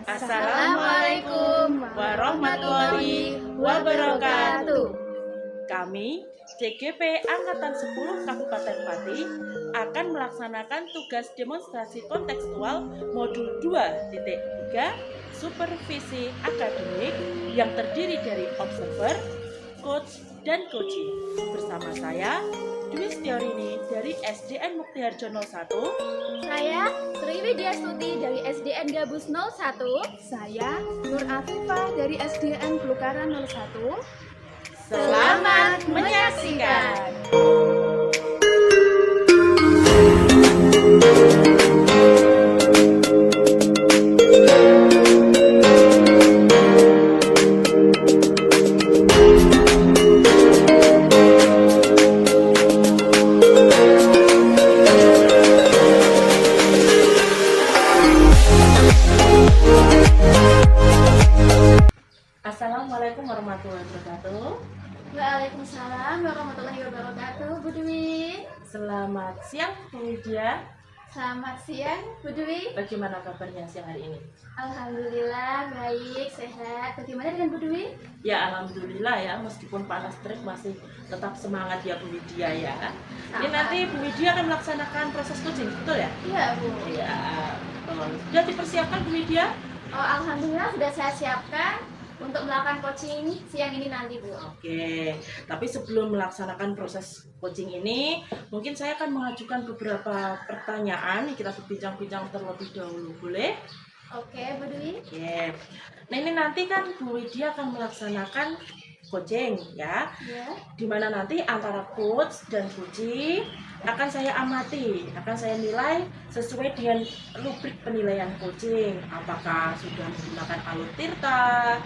Assalamualaikum warahmatullahi wabarakatuh. Kami DGP Angkatan 10 Kabupaten Pati akan melaksanakan tugas demonstrasi kontekstual modul 2.3 supervisi akademik yang terdiri dari observer, coach, dan coaching. Bersama saya Dwi Setiorini dari SDN Muktiharjono 1. Saya Sri Widyastuti dari SDN Gabus 01. Saya Nur Afifah dari SDN Blukaran 01. Selamat menyaksikan. Assalamualaikum warahmatullahi wabarakatuh. Waalaikumsalam warahmatullahi wabarakatuh. Bu Dwi. Selamat siang Bu Widya. Selamat siang Bu Dwi. Bagaimana kabarnya siang hari ini? Alhamdulillah baik, sehat. Bagaimana dengan Bu Dwi? Ya alhamdulillah ya, meskipun panas terik masih tetap semangat ya Bu Widya ya. Ini nanti Bu Widya akan melaksanakan proses coaching, betul ya? Iya Bu. Iya. Sudah dipersiapkan Bu Widya? Oh, alhamdulillah sudah saya siapkan untuk melakukan coaching siang ini nanti Bu. Oke, tapi sebelum melaksanakan proses coaching ini, mungkin saya akan mengajukan beberapa pertanyaan. Kita berbincang-bincang terlebih dahulu, boleh? Oke Bu Dwi. Oke. Nah ini nanti kan Bu Widya akan melaksanakan coaching ya, dimana nanti antara coach dan coaching akan saya amati, akan saya nilai sesuai dengan rubrik penilaian coaching. Apakah sudah menggunakan alur tirta,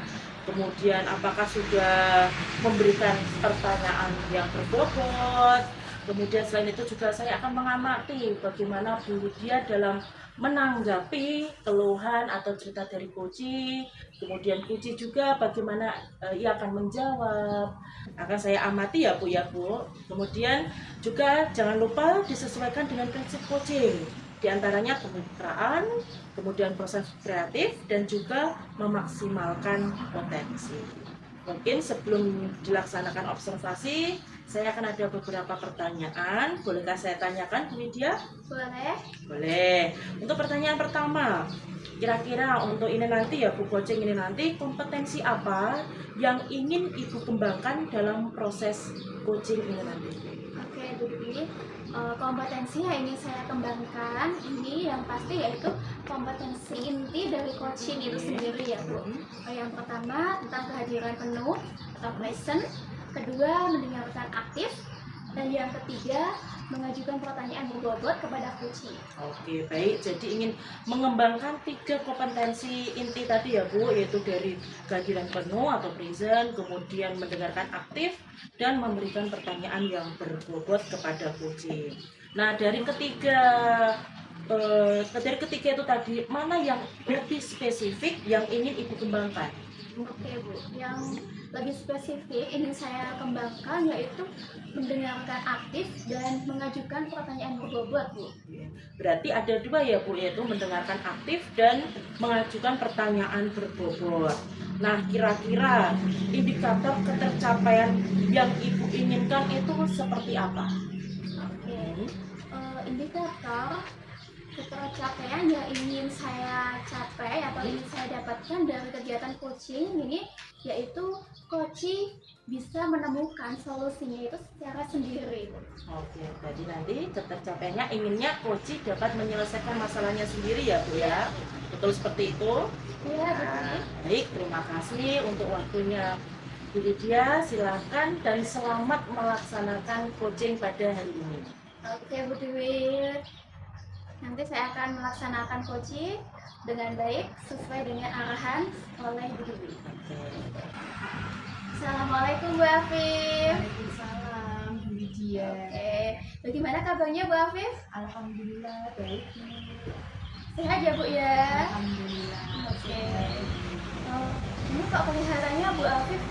kemudian apakah sudah memberikan pertanyaan yang berbobot. Kemudian selain itu juga saya akan mengamati bagaimana Bu Widya dalam menanggapi keluhan atau cerita dari coaching. Kemudian coaching juga bagaimana ia akan menjawab. Akan saya amati ya Bu ya Bu. Kemudian juga jangan lupa disesuaikan dengan prinsip coaching. Di antaranya kemitraan, kemudian proses kreatif, dan juga memaksimalkan potensi. Mungkin sebelum dilaksanakan observasi, saya akan ada beberapa pertanyaan. Bolehkah saya tanyakan Bu Widya? Boleh. Boleh. Untuk pertanyaan pertama, kira-kira untuk ini nanti ya Bu coaching ini nanti, kompetensi apa yang ingin Ibu kembangkan dalam proses coaching ini nanti? Oke Bu Dwi. Kompetensi yang ingin saya kembangkan ini yang pasti yaitu kompetensi inti dari coaching itu sendiri ya Bu. Yang pertama tentang kehadiran penuh atau present, kedua mendengarkan aktif, dan yang ketiga mengajukan pertanyaan berbobot kepada coaching. Oke, baik. Jadi ingin mengembangkan 3 kompetensi inti tadi ya Bu, yaitu dari kehadiran penuh atau present, kemudian mendengarkan aktif, dan memberikan pertanyaan yang berbobot kepada coaching. Nah, dari ketiga itu tadi, mana yang lebih spesifik yang ingin Ibu kembangkan? Oke Bu, yang lebih spesifik ingin saya kembangkan yaitu mendengarkan aktif dan mengajukan pertanyaan berbobot Bu. Berarti ada 2 ya Bu, yaitu mendengarkan aktif dan mengajukan pertanyaan berbobot. Nah kira-kira indikator ketercapaian yang Ibu inginkan itu seperti apa? Oke, indikator ketercapaian yang ingin saya capai atau ingin saya dapatkan dari kegiatan coaching ini yaitu coaching bisa menemukan solusinya itu secara sendiri. Oke, jadi nanti ketercapaiannya inginnya coaching dapat menyelesaikan masalahnya sendiri ya Bu ya? Betul seperti itu? Iya Bu. Nah, baik, terima kasih untuk waktunya Bu Widya. Silakan dan selamat melaksanakan coaching pada hari ini. Oke Bu Dwi. Nanti saya akan melaksanakan coaching dengan baik sesuai dengan arahan oleh Bu Dwi. Assalamualaikum Bu Afif. Waalaikumsalam Bu Widya. Oke, bagaimana kabarnya Bu Afif? Alhamdulillah baik. Sehat ya Bu ya? Alhamdulillah. Oke. Ini kok kelihatannya Bu Afif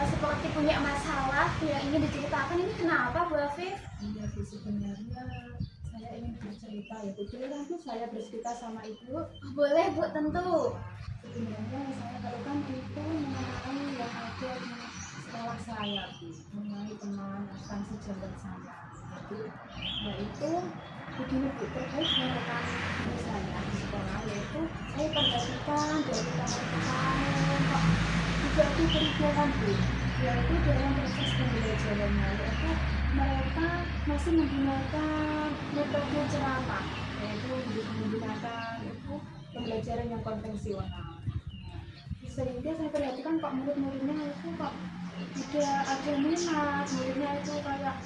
seperti punya masalah yang ingin diceritakan. Ini kenapa Bu Afif? Iya Bu, sebenarnya saya ingin bercerita ya Bu. Boleh nanti saya bercerita sama Ibu. Boleh Bu, tentu. Sebenarnya saya Bu, mengenai pemanasan sejawat saya. Yaitu begini Bu, terkait dengan rekan saya di sekolah, yaitu saya perhatikan dari teman-teman kok juga itu perubahan Bu, yaitu dalam proses pembelajarannya, yaitu mereka masih menggunakan metode ceramah, yaitu menggunakan itu pembelajaran yang konvensional. Sehingga saya perhatikan kok murid-muridnya itu kok tidak ada minat, muridnya itu kayak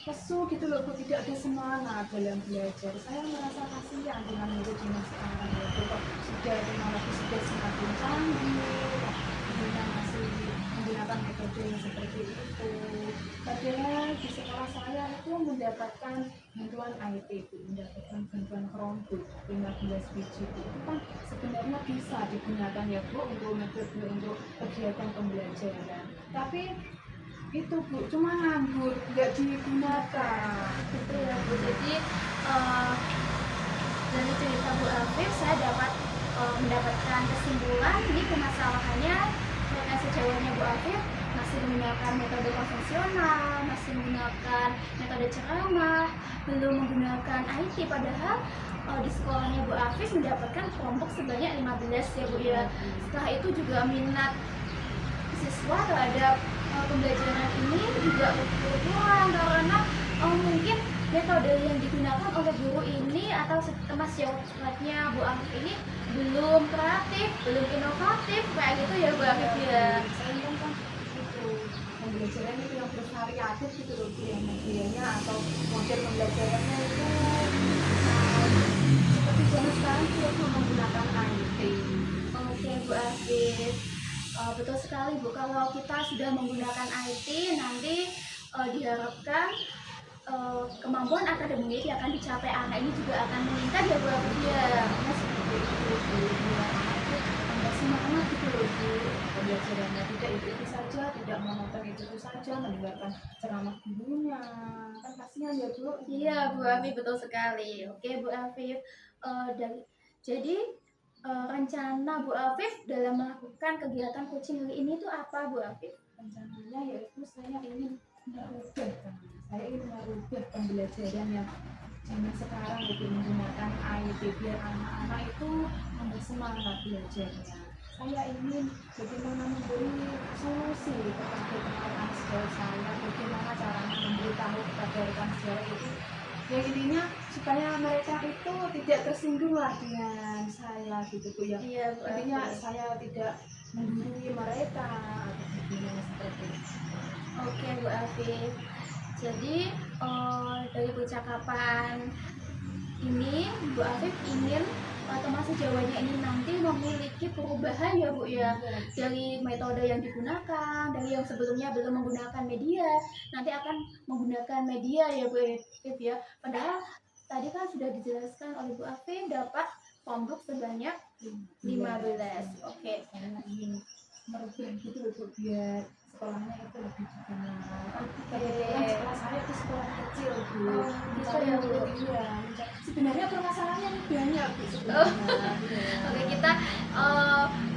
lesu gitu loh, kok tidak ada semangat dalam belajar. Saya merasa kasihan dengan murid yang sekarang, yaitu kok sudah teknologi sudah semakin canggih, kemudian masih menggunakan metode yang seperti itu. Padahal di sekolah saya itu mendapatkan bantuan IT, mendapatkan bantuan Chromebook 15 biji itu kan sebenarnya bisa digunakan ya Bu untuk metode untuk kegiatan pembelajaran. Tapi itu Bu cuma nganggur, nggak digunakan. Gitu ya Bu. Jadi dari cerita Bu Afif saya dapat mendapatkan kesimpulan ini permasalahannya dengan sejauhnya Bu Afif masih menggunakan metode konvensional, masih menggunakan metode ceramah, belum menggunakan IT, padahal di sekolahnya Bu Afif mendapatkan kelompok sebanyak 15 ya Bu ya. Setelah itu juga minat siswa terhadap pembelajaran ini juga berkurang karena mungkin metode yang digunakan oleh guru ini atau teman sejawatnya Bu Afif ini belum kreatif, belum inovatif kayak gitu ya Bu Afif ya. Saya kan itu pembelajaran itu yang bervariatif gitu loh Bu, yang medianya atau model pembelajarannya itu seperti zaman sekarang kita tuh menggunakan IT. Oke Bu Afif, betul sekali Bu, kalau kita sudah menggunakan IT nanti diharapkan kemampuan akademik yang akan dicapai anak ini juga akan meningkat ya Bu Afif ya. Seperti itu Bu, biar anak itu tambah semangat gitu loh Bu, pembelajarannya tidak itu saja, tidak monoton itu saja, mendengarkan ceramah gurunya, kan kasihan ya Bu. Iya Bu Afif, betul sekali. Oke Bu Afif, jadi rencana Bu Afif dalam melakukan kegiatan coaching hari ini itu apa Bu Afif? Rencananya yaitu saya ingin merubah pembelajaran yang zaman sekarang itu menggunakan IT biar anak-anak itu tambah semangat belajarnya. Saya ingin bagaimana memberi solusi kepada rekan sejawat saya, bagaimana caranya memberitahu kepada rekan sejawat itu, ya intinya supaya mereka itu tidak tersinggung lah dengan saya gitu Bu ya. Iya Bu Intinya Afif. saya tidak menggurui mereka atau bagaimana seperti itu. Oke Bu Afif. Jadi dari percakapan ini Bu Afif ingin teman sejawatnya ini nanti memiliki perubahan ya Bu ya, dari metode yang digunakan, dari yang sebelumnya belum menggunakan media nanti akan menggunakan media ya Bu Afif ya. Padahal tadi kan sudah dijelaskan oleh Bu Afif dapat kelompok sebanyak 15. Oke. Saya ingin merubah gitu loh Bu, biar sekolahnya itu lebih dikenal. Kebetulan sekolah saya itu sekolah kecil Bu. Bisa ya Bu. Iya. Sebenarnya permasalahannya banyak Bu sebenarnya. Oke, kita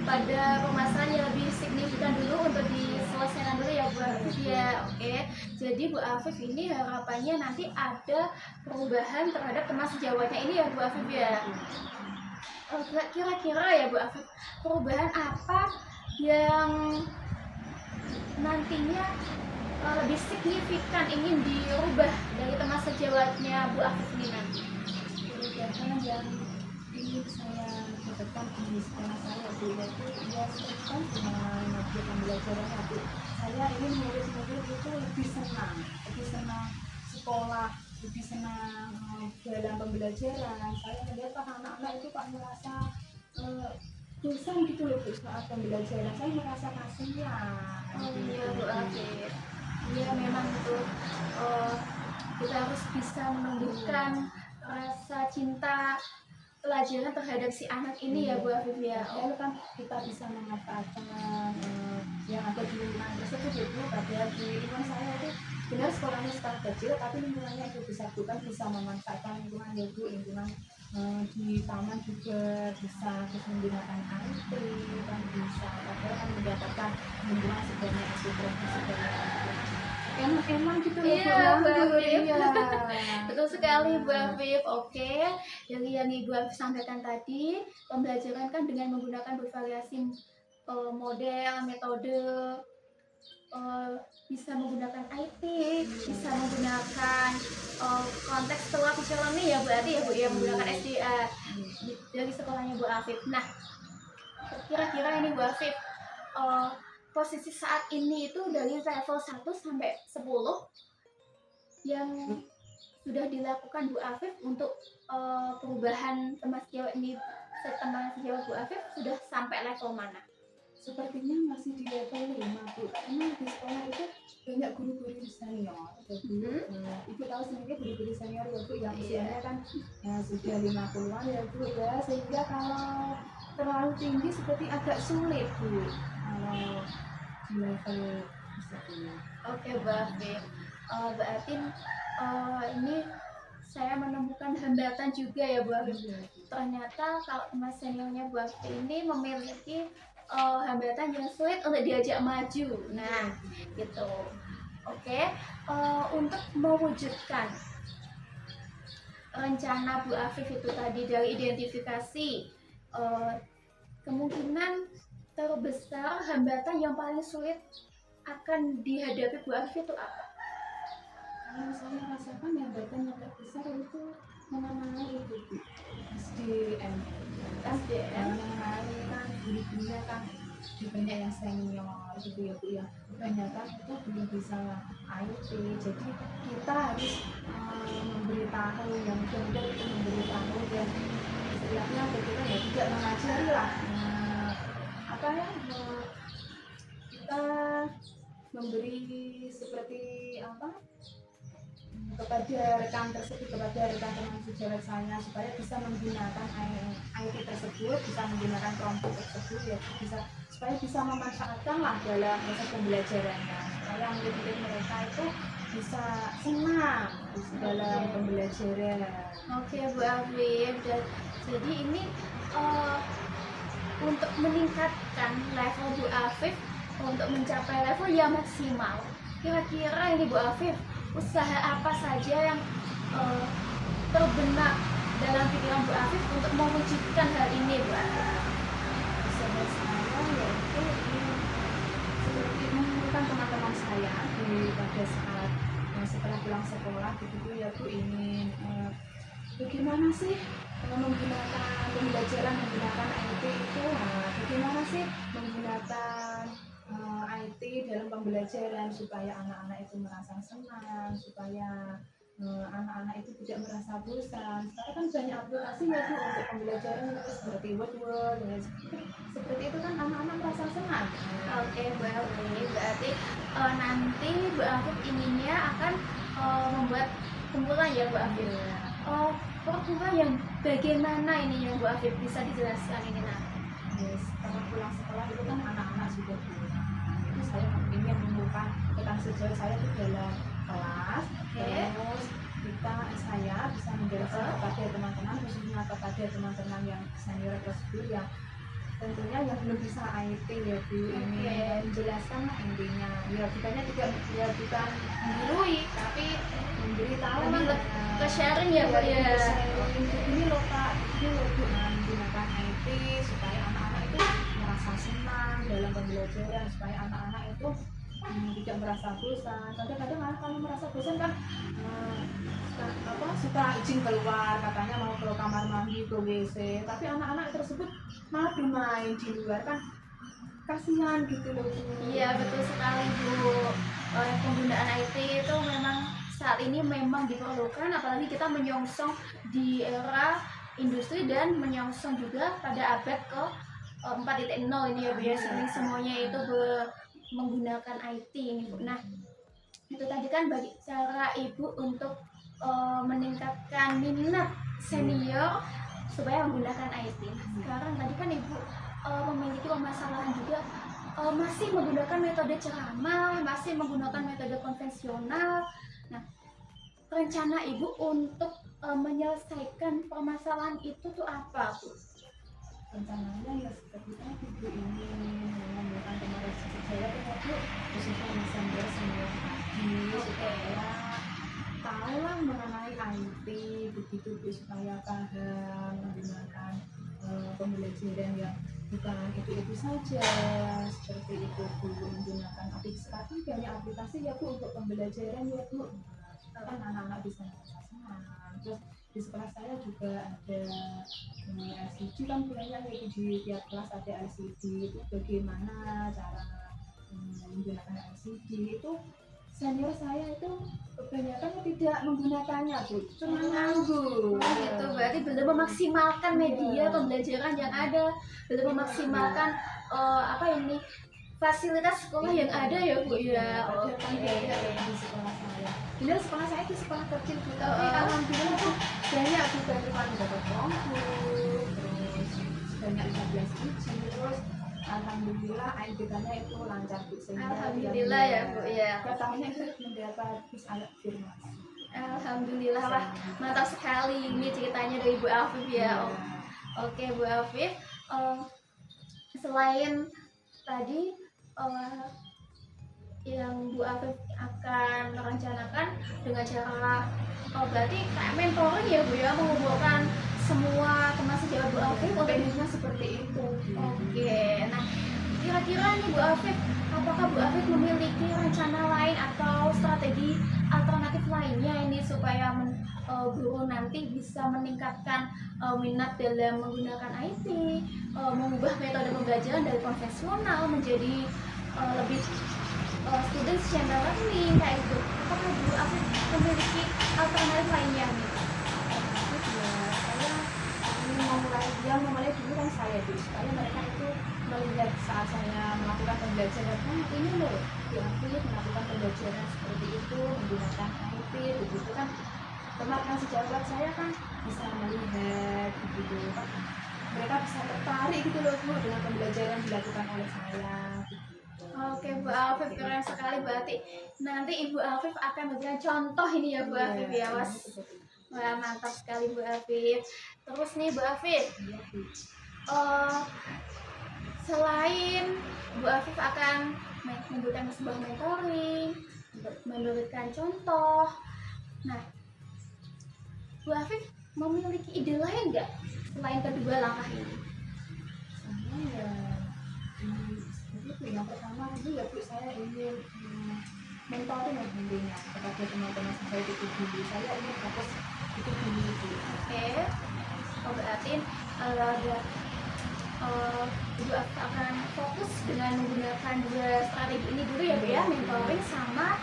pada permasalahan yang lebih signifikan dulu untuk diselesaikan dulu ya Bu Afif ya. Oke, jadi Bu Afif ini harapannya nanti ada perubahan terhadap teman sejawatnya ini ya Bu Afif ya. Kira-kira ya Bu Afif, perubahan apa yang nantinya lebih signifikan ingin dirubah dari teman sejawatnya Bu Afif ini nanti? Perubahan yang ingin saya dapatkan di sekolah saya Bu, yaitu ya seperti kan dengan metode pembelajarannya Bu. Saya ingin murid-murid itu lebih senang sekolah, lebih senang dalam pembelajaran. Saya melihat anak-anak itu Pak merasa bosan gitu loh Bu saat pembelajaran. Saya merasa kasihan. Oh iya Bu Afif, iya memang itu kita harus bisa menumbuhkan rasa cinta pelajaran terhadap si anak ini ya Bu Afif ya. Lalu kan kita bisa memanfaatkan yang ada di lingkungan tersebut ya Bu. Padahal di lingkungan saya itu benar sekolahnya sekolah kecil, tapi lingkungannya itu besar, bukan bisa memanfaatkan lingkungan ya Bu, lingkungan di taman juga bisa menggunakan IT kan bisa, padahal kan mendapatkan lingkungan sebanyak itu, sebanyak itu. enak-enak gitu loh Iya, Bu, Bu nganggur. Afif. Iya. Betul sekali Bu Afif. Oke, dari yang Ibu Afif sampaikan tadi, pembelajaran kan dengan menggunakan bervariasi model, metode, eh, bisa menggunakan IT, bisa menggunakan contextual visual learning ya berarti ya Bu ya, menggunakan SDA dari sekolahnya Bu Afif. Nah, kira-kira ini Bu Afif, posisi saat ini itu dari level 1 sampai 10 yang sudah dilakukan Bu Afif untuk perubahan teman sejawat ini, teman sejawat Bu Afif sudah sampai level mana? Sepertinya masih di level 5 Bu, karena di sekolah itu banyak guru-guru senior. Jadi Ibu tahu sendiri guru-guru senior ya Bu, yang usianya kan sudah 50-an ya Bu ya, sehingga kalau terlalu tinggi seperti agak sulit Bu kalau di level tersebut. Oke Bu Afif, berarti ini saya menemukan hambatan juga ya Bu Afif. Ternyata kalau teman seniornya Bu Afif ini memiliki hambatan yang sulit untuk diajak maju. Nah, gitu. Oke, untuk mewujudkan rencana Bu Afif itu tadi dari identifikasi, kemungkinan terbesar hambatan yang paling sulit akan dihadapi Bu Afif itu apa? Yang saya rasakan hambatan yang terbesar itu mengenai itu Bu, SDM. Mengenai kan guru-gurunya kan banyak yang senior gitu ya Bu ya, kebanyakan itu belum bisa IT, jadi kita harus memberitahu yang benar itu, memberitahu dan istilahnya kita ya tidak mengajari lah, apa ya, kita memberi seperti apa kepada rekan tersebut, kepada rekan teman sejawat saya supaya bisa menggunakan IT tersebut, bisa menggunakan kelompok tersebut ya, bisa supaya bisa memanfaatkan lah dalam proses pembelajarannya, supaya murid-murid mereka itu bisa senang dalam pembelajaran. Oke Bu Afif, jadi ini untuk meningkatkan level Bu Afif untuk mencapai level yang maksimal. Kira-kira ini Bu Afif, usaha apa saja yang terbenak dalam pikiran Bu Afif untuk mewujudkan hal ini Bu Afif? Usaha saya yaitu seperti mengumpulkan teman-teman saya pada saat setelah pulang sekolah begitu ya Bu, ingin bagaimana sih menggunakan pembelajaran menggunakan IT itu, bagaimana sih menggunakan IT dalam pembelajaran supaya anak-anak itu merasa senang, supaya anak-anak itu tidak merasa bosan. Sekarang kan banyak aplikasi ya Bu untuk pembelajaran seperti Word ya, seperti itu kan anak-anak merasa senang. Oke Bu Afif, berarti nanti Bu Afif inginnya akan membuat kumpulan ya Bu Afif. Kumpulan yang bagaimana ini yang Bu Afif bisa dijelaskan ini nanti? Yes, setelah pulang sekolah itu kan anak-anak sudah pulang. Itu saya ingin mengumpulkan rekan sejawat saya itu dalam kelas. Terus saya bisa menjelaskan kepada teman-teman, khususnya kepada teman-teman yang senior tersebut yang tentunya yang belum bisa IT ya Bu, ini menjelaskan intinya ya, bukannya tidak ya, bukan menggurui tapi memberitahu ke sharing ya Bu ya. Ini loh Pak, ini loh Bu, menggunakan IT supaya anak-anak itu merasa senang dalam pembelajaran, supaya anak-anak itu tidak merasa bosan. Kadang-kadang anak kalau merasa bosan kan suka izin keluar, katanya mau ke kamar mandi, ke WC, tapi anak-anak tersebut malah bermain di luar, kan kasihan gitu loh Bu. Iya betul sekali Bu. Penggunaan IT itu memang saat ini memang diperlukan, apalagi kita menyongsong di era industri dan menyongsong juga pada abad ke 4.0 ini ya Bu ya, semuanya itu menggunakan IT ini Bu. Nah itu tadi kan bagi cara Ibu untuk meningkatkan minat senior supaya menggunakan IT. Nah, sekarang tadi kan Ibu memiliki permasalahan juga, masih menggunakan metode ceramah, masih menggunakan metode konvensional. Nah, rencana Ibu untuk menyelesaikan permasalahan itu tuh apa Bu? Rencananya ya seperti tadi Bu, ingin mengumpulkan teman sejawat itu khususnya senior tadi supaya tahulah mengenai IT begitu Bu, supaya paham menggunakan pembelajaran yang bukan itu saja seperti itu Bu, menggunakan aplikasi. Sekarang banyak aplikasi ya Bu untuk pembelajaran ya Bu, kan anak-anak bisa senang. Terus di sekolah saya juga ada LCD, kan banyak ya di tiap kelas ada LCD. Itu bagaimana cara menggunakan LCD itu senior saya itu kebanyakan tidak menggunakannya Bu, cuma nganggur. Oh gitu, berarti belum memaksimalkan media pembelajaran yang ada, belum memaksimalkan apa ini fasilitas sekolah yang ada ya Bu ya. Ada kan beda di sekolah saya. Benar sekolah saya itu sekolah kecil Bu, tapi alhamdulillah tuh banyak juga yang dapat bangku, terus banyak 15 biji, terus alhamdulillah IPK-nya itu lancar Bu. Alhamdulillah ya Bu ya. Katanya itu mendapat alat firmasi. Alhamdulillah, wah mantap sekali ini ceritanya dari Bu Afif ya. Oke Bu Afif, selain tadi yang Bu Afif akan merencanakan dengan cara berarti kayak mentoring ya Bu ya, mengumpulkan semua teman sejawat Bu Afif untuk seperti itu. Oke, nah kira-kira nih Bu Afif, apakah Bu Afif memiliki rencana lain atau strategi alternatif lainnya ini supaya guru nanti bisa meningkatkan minat dalam menggunakan IT, mengubah metode pembelajaran dari konvensional menjadi lebih student centered learning kayak gitu. Apakah Bu Afif memiliki alternatif lainnya nih? Saya memulai dulu kan saya Bu, supaya mereka itu melihat saat saya melakukan pembelajaran, ini loh Bu Afif melakukan pembelajaran seperti itu menggunakan IT begitu kan. Teman-teman sejawat saya kan bisa melihat begitu kan, mereka bisa tertarik gitu loh Bu dengan pembelajaran dilakukan oleh saya begitu. Oke Bu Afif, keren sekali, berarti nanti Ibu Afif akan memberikan contoh ini ya Bu Afif ya Was. Wah mantap sekali Bu Afif. Terus nih Bu Afif, selain Bu Afif akan memberikan sebuah mentoring, memberikan contoh, nah Bu Afif memiliki ide lain nggak selain kedua langkah ini? Saya ya seperti itu. Yang pertama itu ya Bu, saya ingin mentoring yang intinya kepada teman-teman saya itu dulu. Saya ingin fokus itu dulu Bu. Oke, berarti Ibu Afif akan fokus dengan menggunakan dua strategi ini dulu ya Bu ya, mentoring sama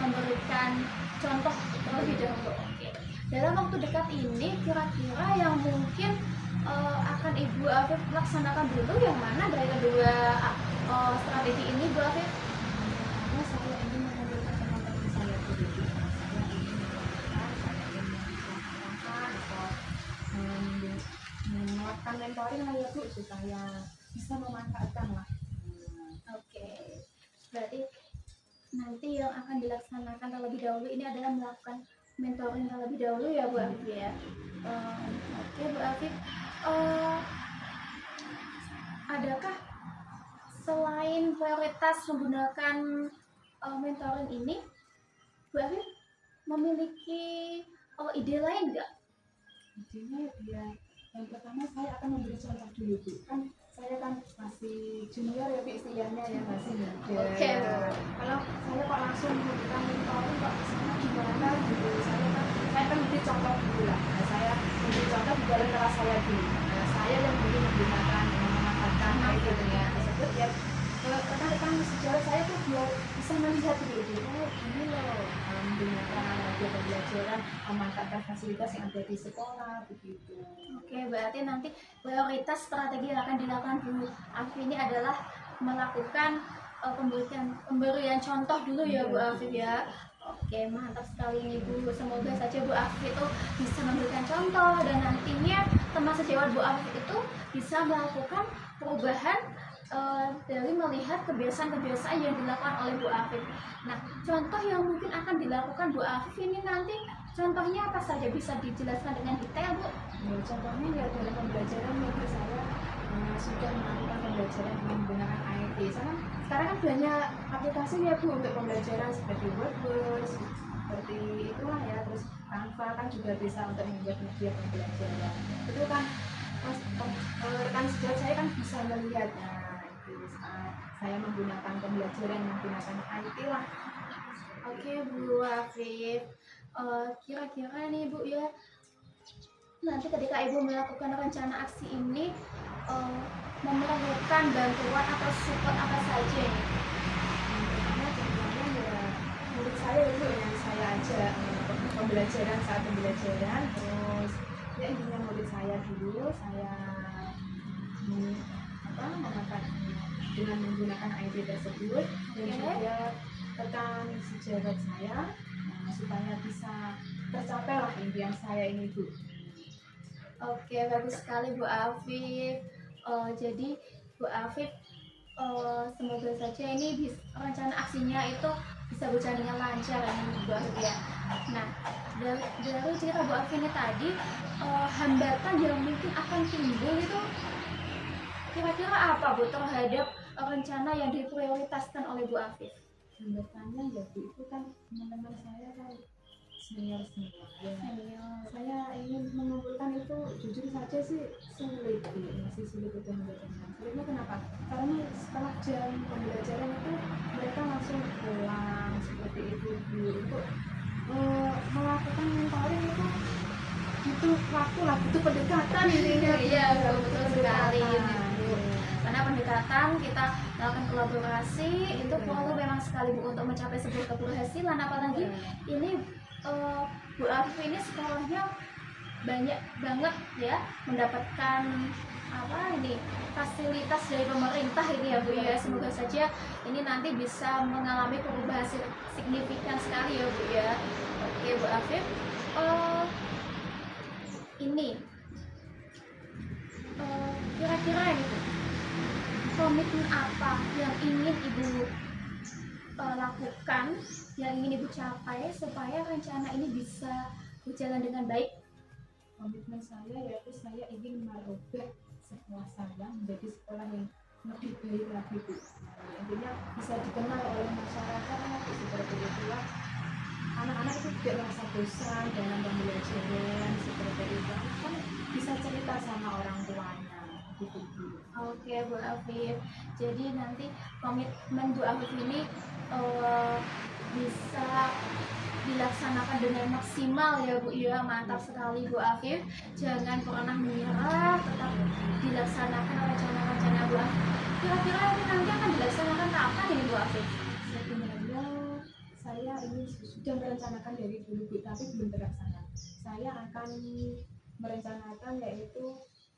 memberikan contoh terlebih dahulu. Oke. Dalam waktu dekat ini kira-kira yang mungkin akan Ibu Afif laksanakan dulu yang mana dari kedua strategi ini Bu Afif? Karena saya ingin mengumpulkan teman-teman saya dulu. Saya ingin melakukan mentoring lah ya Bu, supaya bisa memanfaatkan lah. Oke, berarti nanti yang akan dilaksanakan terlebih dahulu ini adalah melakukan mentoring terlebih dahulu ya Bu Afif ya. Oke Bu Afif, adakah selain prioritas menggunakan mentoring ini, Bu Afif memiliki ide lain nggak? Intinya ya, yang pertama saya akan memberi contoh dulu Bu. Kan saya kan masih junior ya Bu istilahnya ya, masih muda. Oke. Kalau saya kok langsung memberikan mentoring kok sana gimana gitu, saya kan memberi contoh dulu lah. Nah, saya memberi contoh di dalam kelas saya dulu. Nah, saya yang dulu menggunakan memanfaatkan itu dengan tersebut ya, rekan-rekan sejawat saya tuh biar bisa melihat dulu, oh ini loh menggunakan media pembelajaran, memanfaatkan fasilitas yang ada di sekolah begitu. Oke, berarti nanti prioritas strategi yang akan dilakukan Bu Afif ini adalah melakukan pemberian contoh dulu ya Bu Afif ya. Oke, mantap sekali nih Bu. Semoga saja Bu Afif itu bisa memberikan contoh dan nantinya teman sejawat Bu Afif itu bisa melakukan perubahan dari melihat kebiasaan-kebiasaan yang dilakukan oleh Bu Afif. Nah, contoh yang mungkin akan dilakukan Bu Afif ini nanti contohnya apa saja, bisa dijelaskan dengan detail Bu? Ya, contohnya ya dalam pembelajaran ya Bu, saya sudah melakukan pembelajaran menggunakan IT nanti. Sekarang kan banyak aplikasi ya Bu untuk pembelajaran seperti Wordbus, seperti itulah ya. Terus Canva kan juga bisa untuk membuat media pembelajaran. Itu kan rekan sejawat saya kan bisa melihatnya itu saat saya menggunakan pembelajaran menggunakan IT lah. Oke Bu Afif, kira-kira nih Bu ya, nanti ketika Ibu melakukan rencana aksi ini memerlukan bantuan atau support apa saja nih? Pertama contohnya ya murid saya itu yang saya ajak pembelajaran saat pembelajaran, terus ya intinya murid saya dulu saya mengangkat dengan menggunakan IT tersebut dan juga rekan sejawat saya supaya bisa tercapai lah impian saya ini Bu. Oke, bagus sekali Bu Afif. Jadi Bu Afif, semoga saja ini rencana aksinya itu bisa berjalan dengan lancar ya Bu Afif ya. Nah, dari cerita Bu Afif ini tadi, hambatan yang mungkin akan timbul itu kira-kira apa Bu terhadap rencana yang diprioritaskan oleh Bu Afif? Hambatannya ya Bu, itu kan teman-teman saya kan senior ya. Saya ingin mengumpulkan itu jujur saja sih sulit Bu, masih sulit itu mendatangkan. Sulitnya kenapa? Karena setelah jam pembelajaran itu mereka langsung pulang seperti itu Bu. Untuk melakukan mentoring itu butuh waktu lah, butuh pendekatan intinya. Iya, betul sekali Pendekatan. ini Bu. Karena pendekatan kita melakukan kolaborasi itu perlu memang sekali Bu untuk mencapai sebuah keberhasilan. Apalagi ini Bu Afif ini sekolahnya banyak banget ya mendapatkan fasilitas dari pemerintah ini ya Bu ya. Semoga saja ini nanti bisa mengalami perubahan signifikan sekali ya Bu ya. Oke Bu Afif, ini kira-kira ini Bu, komitmen apa yang ingin Ibu lakukan, yang ingin Ibu capai supaya rencana ini bisa berjalan dengan baik? Komitmen saya yaitu saya ingin merubah sekolah saya menjadi sekolah yang lebih baik lagi Bu. Intinya bisa dikenal oleh masyarakat seperti itulah. Anak-anak itu tidak merasa bosan dalam pembelajaran seperti itu. Kan bisa cerita sama orang tuanya gitu Bu. Oke Bu Afif, jadi nanti komitmen Bu Afif ini bisa dilaksanakan dengan maksimal ya Bu ya. Mantap sekali Bu Afif, jangan pernah menyerah, tetap dilaksanakan rencana-rencana Bu Afif. Kira-kira ini nanti akan dilaksanakan kapan ini Bu Afif? Sebenarnya saya ini sudah merencanakan dari dulu Bu, tapi belum terlaksana. Saya akan merencanakan yaitu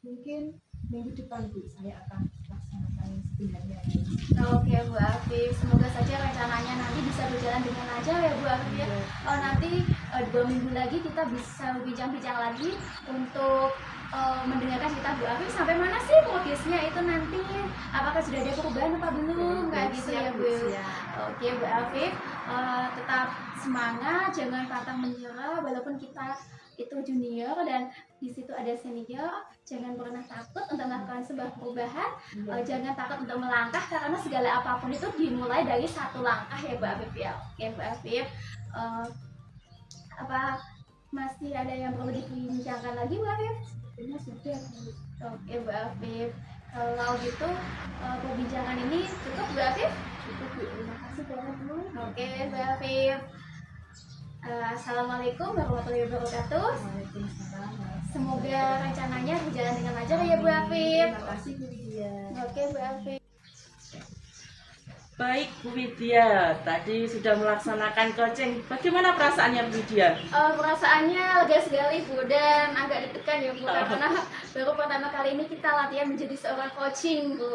mungkin minggu depan Bu, saya akan laksanakan sebenarnya. Oke Bu Afif, semoga saja rencananya nanti bisa berjalan dengan lancar ya Bu Afif ya. Nanti 2 minggu lagi kita bisa bincang-bincang lagi untuk mendengarkan cerita Bu Afif sampai mana sih progresnya itu nanti, apakah sudah ada perubahan apa belum, kayak gitu ya Bu. Oke Bu Afif, tetap semangat, jangan pantang menyerah walaupun kita itu junior dan di situ ada senior. Jangan pernah takut untuk melakukan sebuah perubahan, jangan takut untuk melangkah karena segala apapun itu dimulai dari satu langkah ya Bu Afif ya. Oke Bu Afif, apa masih ada yang perlu dibincangkan lagi Bu Afif? Sebenarnya sudah Bu. Oke Bu Afif, kalau gitu perbincangan ini cukup Bu Afif? Cukup Bu, terima kasih banyak Bu. Oke Bu Afif, Assalamualaikum warahmatullahi wabarakatuh. Waalaikumsalam. Semoga rencananya berjalan dengan lancar ya Bu Afif. Terima kasih Bu Lydia. Oke Bu Afif. Baik Bu Widya, tadi sudah melaksanakan coaching. Bagaimana perasaannya Bu Widya? Perasaannya lega sekali Bu, dan agak deg-degan ya Bu, karena baru pertama kali ini kita latihan menjadi seorang coaching Bu.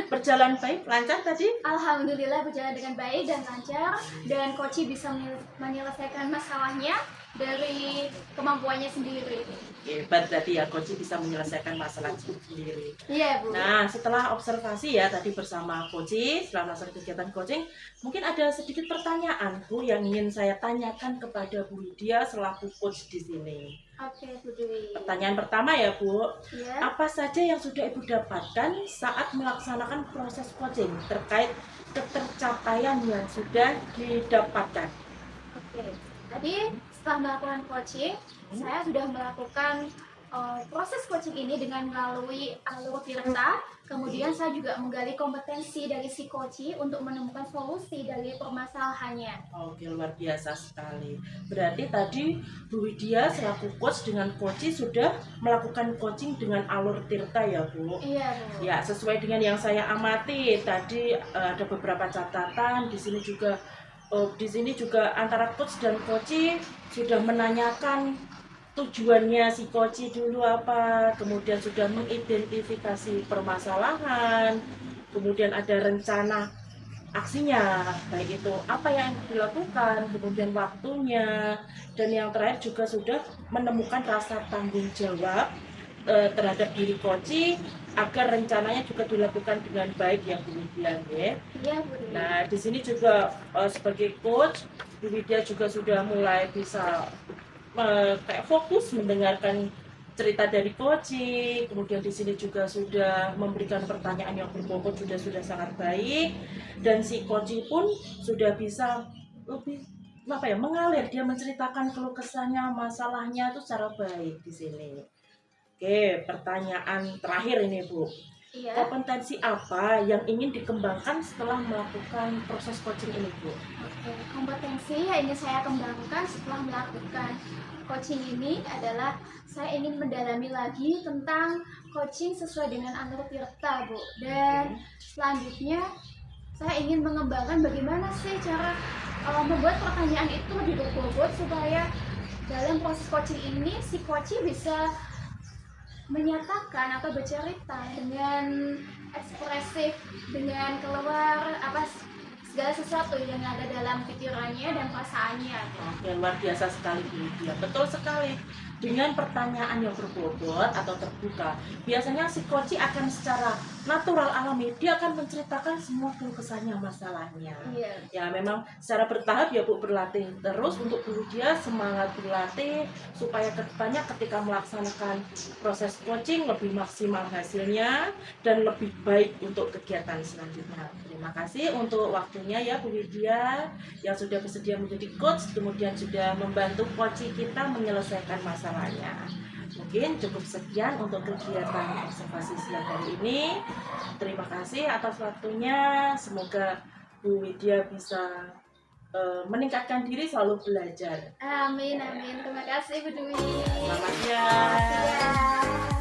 Berjalan baik, lancar tadi? Alhamdulillah berjalan dengan baik dan lancar, dan coach bisa menyelesaikan masalahnya dari kemampuannya sendiri. Hebat tadi ya, coach bisa menyelesaikan masalah sendiri. Iya Bu. Nah, setelah observasi ya tadi bersama coach, setelah melaksanakan kegiatan coaching, mungkin ada sedikit pertanyaan Bu yang ingin saya tanyakan kepada Bu Widya selaku coach di sini. Oke, Bu Dwi. Pertanyaan pertama ya Bu, Ya. apa saja yang sudah Ibu dapatkan saat melaksanakan proses coaching terkait ketercapaian yang sudah didapatkan? Oke. Tadi setelah melakukan coaching, saya sudah melakukan proses coaching ini dengan melalui alur Tirta. Kemudian saya juga menggali kompetensi dari si coach untuk menemukan solusi dari permasalahannya. Oke, luar biasa sekali. Berarti tadi Bu Widya selaku coach dengan coach sudah melakukan coaching dengan alur Tirta ya Bu? Iya, Bu. Ya, sesuai dengan yang saya amati tadi ada beberapa catatan di sini juga antara coach dan coach sudah menanyakan tujuannya si coach dulu apa, kemudian sudah mengidentifikasi permasalahan, kemudian ada rencana aksinya, baik itu apa yang dilakukan, kemudian waktunya, dan yang terakhir juga sudah menemukan rasa tanggung jawab terhadap diri coach agar rencananya juga dilakukan dengan baik yang demikian ya. Iya, Bu Dwi. Nah, di sini juga sebagai coach, Bu Widya juga sudah mulai bisa kayak fokus mendengarkan cerita dari coach, kemudian di sini juga sudah memberikan pertanyaan yang berbobot sudah sangat baik, dan si coach pun sudah bisa lebih mengalir, dia menceritakan keluh kesahnya, masalahnya itu secara baik di sini. Oke, pertanyaan terakhir ini Bu. Iya. Kompetensi apa yang ingin dikembangkan setelah melakukan proses coaching ini Bu? Oke, kompetensi yang ingin saya kembangkan setelah melakukan coaching ini adalah saya ingin mendalami lagi tentang coaching sesuai dengan alur Tirta, Bu. Dan selanjutnya saya ingin mengembangkan bagaimana sih cara membuat pertanyaan itu lebih berbobot supaya dalam proses coaching ini si coach bisa menyatakan atau bercerita dengan ekspresif, dengan keluar segala sesuatu yang ada dalam pikirannya dan perasaannya. Oke, luar biasa sekali Bu Widya. Betul sekali. Dengan pertanyaan yang berbobot atau terbuka, biasanya si coach akan secara natural alami dia akan menceritakan semua keluh kesahnya, masalahnya. Iya. Ya memang secara bertahap ya Bu, berlatih terus untuk Bu Widya semangat berlatih supaya kedepannya ketika melaksanakan proses coaching lebih maksimal hasilnya dan lebih baik untuk kegiatan selanjutnya. Terima kasih untuk waktunya ya Bu Widya yang sudah bersedia menjadi coach, kemudian sudah membantu coach kita menyelesaikan masalahnya. Mungkin cukup sekian untuk kegiatan observasi siang hari ini. Terima kasih atas waktunya. Semoga Bu Widya bisa meningkatkan diri, selalu belajar. Amin, amin. Terima kasih, Bu Dwi. Selamat siang. Siang.